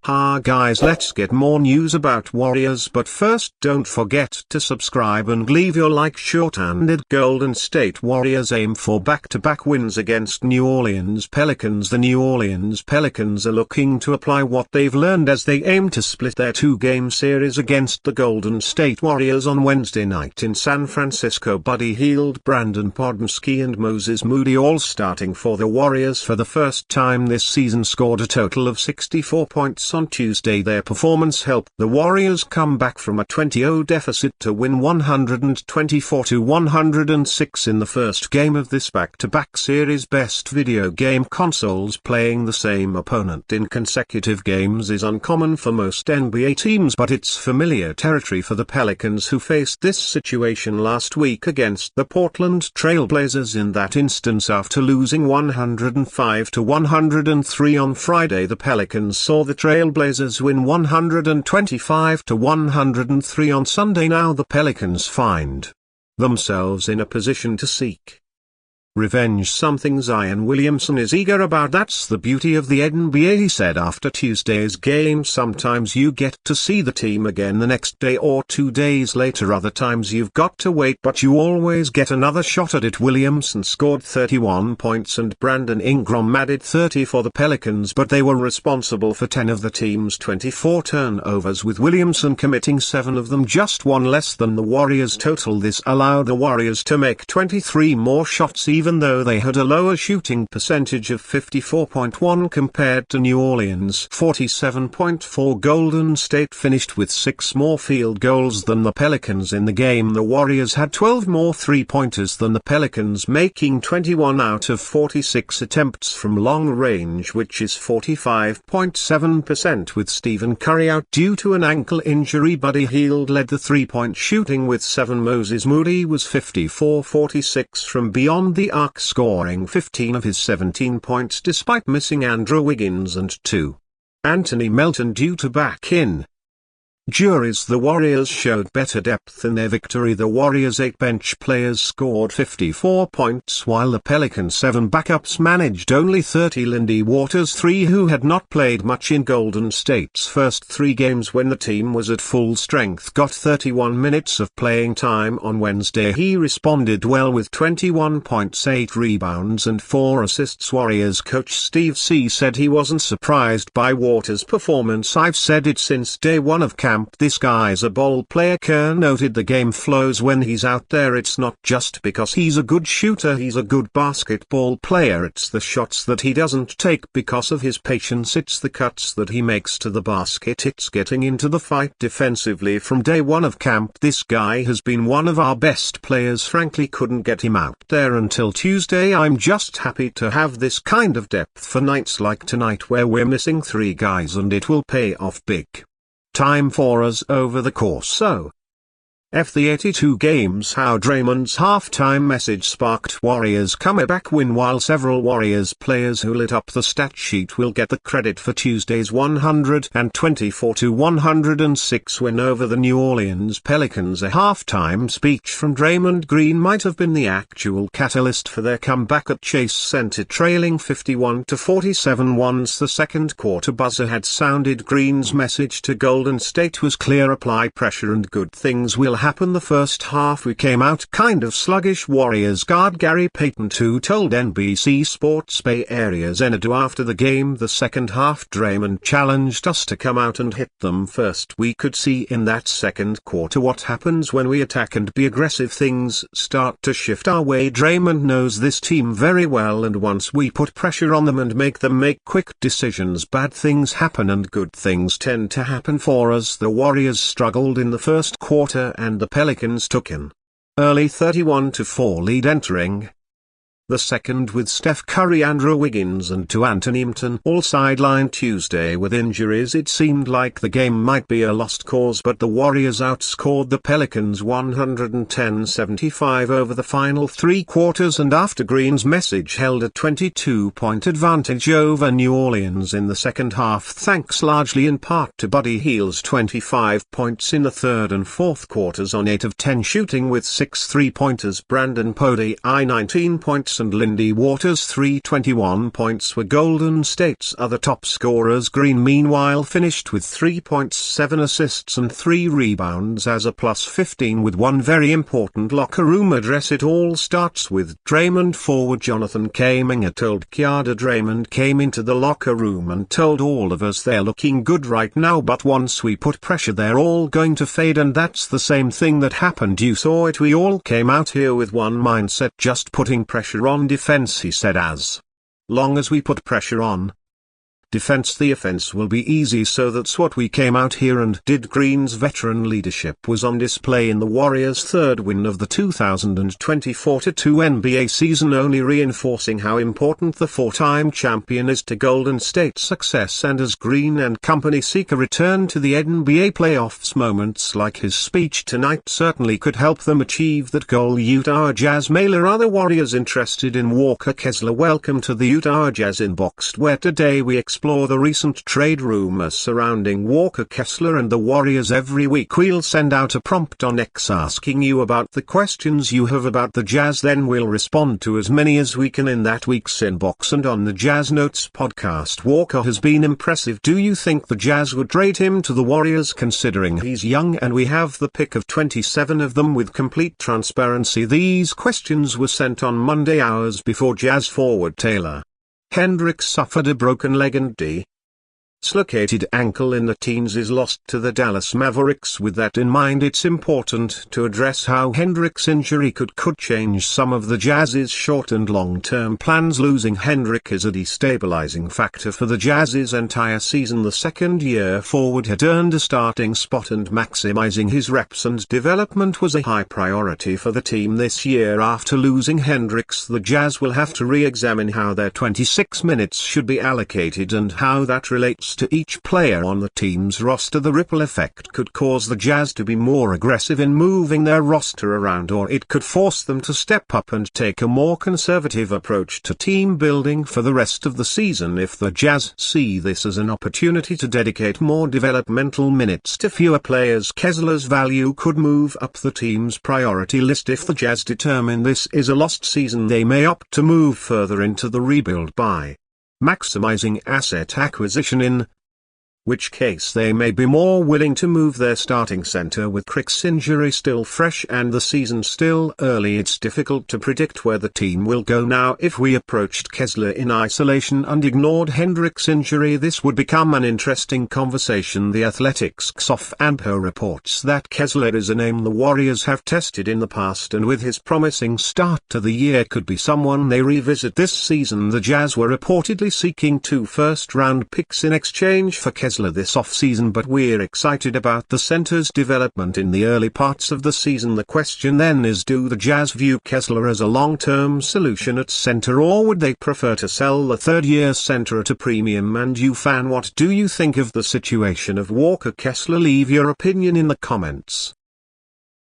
Ha guys, let's get more news about Warriors, but first don't forget to subscribe and leave your like. Short-handed Golden State Warriors aim for back-to-back wins against New Orleans Pelicans. The New Orleans Pelicans are looking to apply what they've learned as they aim to split their two-game series against the Golden State Warriors on Wednesday night in San Francisco. Buddy Hield, Brandon Podmski and Moses Moody, all starting for the Warriors for the first time this season, scored a total of 64 points on Tuesday. Their performance helped the Warriors come back from a 20-0 deficit to win 124-106 in the first game of this back-to-back series. Best video game consoles. Playing the same opponent in consecutive games is uncommon for most NBA teams, but it's familiar territory for the Pelicans, who faced this situation last week against the Portland Trail Blazers. In that instance, after losing 105-103 on Friday, the Pelicans saw the Trail Blazers win 125-103 on Sunday. Now the Pelicans find themselves in a position to seek revenge, something Zion Williamson is eager about. That's the beauty of the NBA, he said after Tuesday's game. Sometimes you get to see the team again the next day or 2 days later. Other times you've got to wait, but you always get another shot at it. Williamson scored 31 points and Brandon Ingram added 30 for the Pelicans, but they were responsible for 10 of the team's 24 turnovers, with Williamson committing 7 of them, just one less than the Warriors' total. This allowed the Warriors to make 23 more shots, even though they had a lower shooting percentage of 54.1 compared to New Orleans' 47.4. Golden State finished with 6 more field goals than the Pelicans in the game. The Warriors had 12 more three-pointers than the Pelicans, making 21 out of 46 attempts from long range, which is 45.7%. With Stephen Curry out due to an ankle injury, Buddy Hield led the three-point shooting with 7. Moses Moody was 54-46 from beyond the arc, scoring 15 of his 17 points despite missing Andrew Wiggins and 2. Anthony Melton due to back injuries. The Warriors showed better depth in their victory. The Warriors' 8 bench players scored 54 points, while the Pelicans' 7 backups managed only 30. Lindy Waters, 3, who had not played much in Golden State's first 3 games when the team was at full strength, got 31 minutes of playing time on Wednesday. He responded well with 21 points, 8 rebounds and 4 assists. Warriors coach Steve C said he wasn't surprised by Waters' performance. "I've said it since day one of camp. This guy's a ball player." Kerr noted the game flows when he's out there. "It's not just because he's a good shooter, he's a good basketball player. It's the shots that he doesn't take because of his patience. It's the cuts that he makes to the basket. It's getting into the fight defensively from day one of camp. This guy has been one of our best players. Frankly, couldn't get him out there until Tuesday. I'm just happy to have this kind of depth for nights like tonight where we're missing 3 guys, and it will pay off big time for us over the course of the 82 games." How Draymond's halftime message sparked Warriors' comeback win. While several Warriors players who lit up the stat sheet will get the credit for Tuesday's 124-106 win over the New Orleans Pelicans, a halftime speech from Draymond Green might have been the actual catalyst for their comeback at Chase Center, trailing 51-47 once the second quarter buzzer had sounded. Green's message to Golden State was clear: apply pressure and good things will happen. The first half we came out kind of sluggish. Warriors guard Gary Payton 2 told NBC Sports Bay Area's Enadu after the game. "The second half, Draymond challenged us to come out and hit them first. We could see in that second quarter what happens when we attack and be aggressive. Things start to shift our way. Draymond knows this team very well, and once we put pressure on them and make them make quick decisions, bad things happen and good things tend to happen for us." The Warriors struggled in the first quarter, and the Pelicans took an early 31-4 lead entering the second, with Steph Curry, Andrew Wiggins and 2 Anthony Melton all sidelined Tuesday with injuries. It seemed like the game might be a lost cause, but the Warriors outscored the Pelicans 110-75 over the final 3 quarters, and after Green's message held a 22-point advantage over New Orleans in the second half, thanks largely in part to Buddy Hield's 25 points in the third and fourth quarters on 8 of 10 shooting with 6 3-pointers. Brandon Podey, 19 points points and Lindy Waters 321 points were Golden State's other top scorers. Green meanwhile finished with 3.7 assists and 3 rebounds as a +15 with one very important locker room address. It all starts with Draymond. Forward Jonathan Kaminger told Kiada Draymond came into the locker room and told all of us they're looking good right now, but once we put pressure they're all going to fade, and that's the same thing that happened. You saw it. We all came out here with one mindset, just putting pressure on defense. He said as long as we put pressure on defense the offense will be easy, so that's what we came out here and did. Green's veteran leadership was on display in the Warriors' third win of the 2024-2 NBA season, only reinforcing how important the four-time champion is to Golden State's success. And as Green and company seek a return to the NBA playoffs, moments like his speech tonight certainly could help them achieve that goal. Utah Jazz mailer. Are the Warriors interested in Walker Kessler? Welcome to the Utah Jazz Inboxed, where today we explore the recent trade rumors surrounding Walker Kessler and the Warriors. Every week we'll send out a prompt on X asking you about the questions you have about the Jazz, then we'll respond to as many as we can in that week's inbox. And on the Jazz Notes podcast, Walker has been impressive. Do you think the Jazz would trade him to the Warriors, considering he's young and we have the pick of 27 of them? With complete transparency, these questions were sent on Monday, hours before Jazz forward Taylor Hendricks suffered a broken leg and dislocated ankle in the teens is lost to the Dallas Mavericks. With that in mind, it's important to address how Hendricks' injury could change some of the Jazz's short and long-term plans. Losing Hendrick is a destabilizing factor for the Jazz's entire season. The second-year forward had earned a starting spot, and maximizing his reps and development was a high priority for the team this year. After losing Hendricks, the Jazz will have to re-examine how their 26 minutes should be allocated and how that relates to each player on the team's roster. The ripple effect could cause the Jazz to be more aggressive in moving their roster around, or it could force them to step up and take a more conservative approach to team building for the rest of the season. If the Jazz see this as an opportunity to dedicate more developmental minutes to fewer players, Kessler's value could move up the team's priority list. If the Jazz determine this is a lost season, they may opt to move further into the rebuild by maximizing asset acquisition, in which case they may be more willing to move their starting center. With Crick's injury still fresh and the season still early, it's difficult to predict where the team will go now. If we approached Kessler in isolation and ignored Hendrick's injury, this would become an interesting conversation. The Athletic's Xof Ampo reports that Kessler is a name the Warriors have tested in the past, and with his promising start to the year could be someone they revisit this season. The Jazz were reportedly seeking 2 first-round picks in exchange for Kessler this offseason, but we're excited about the center's development in the early parts of the season. The question then is, do the Jazz view Kessler as a long-term solution at center, or would they prefer to sell the third-year center at a premium? And you fan, what do you think of the situation of Walker Kessler? Leave your opinion in the comments.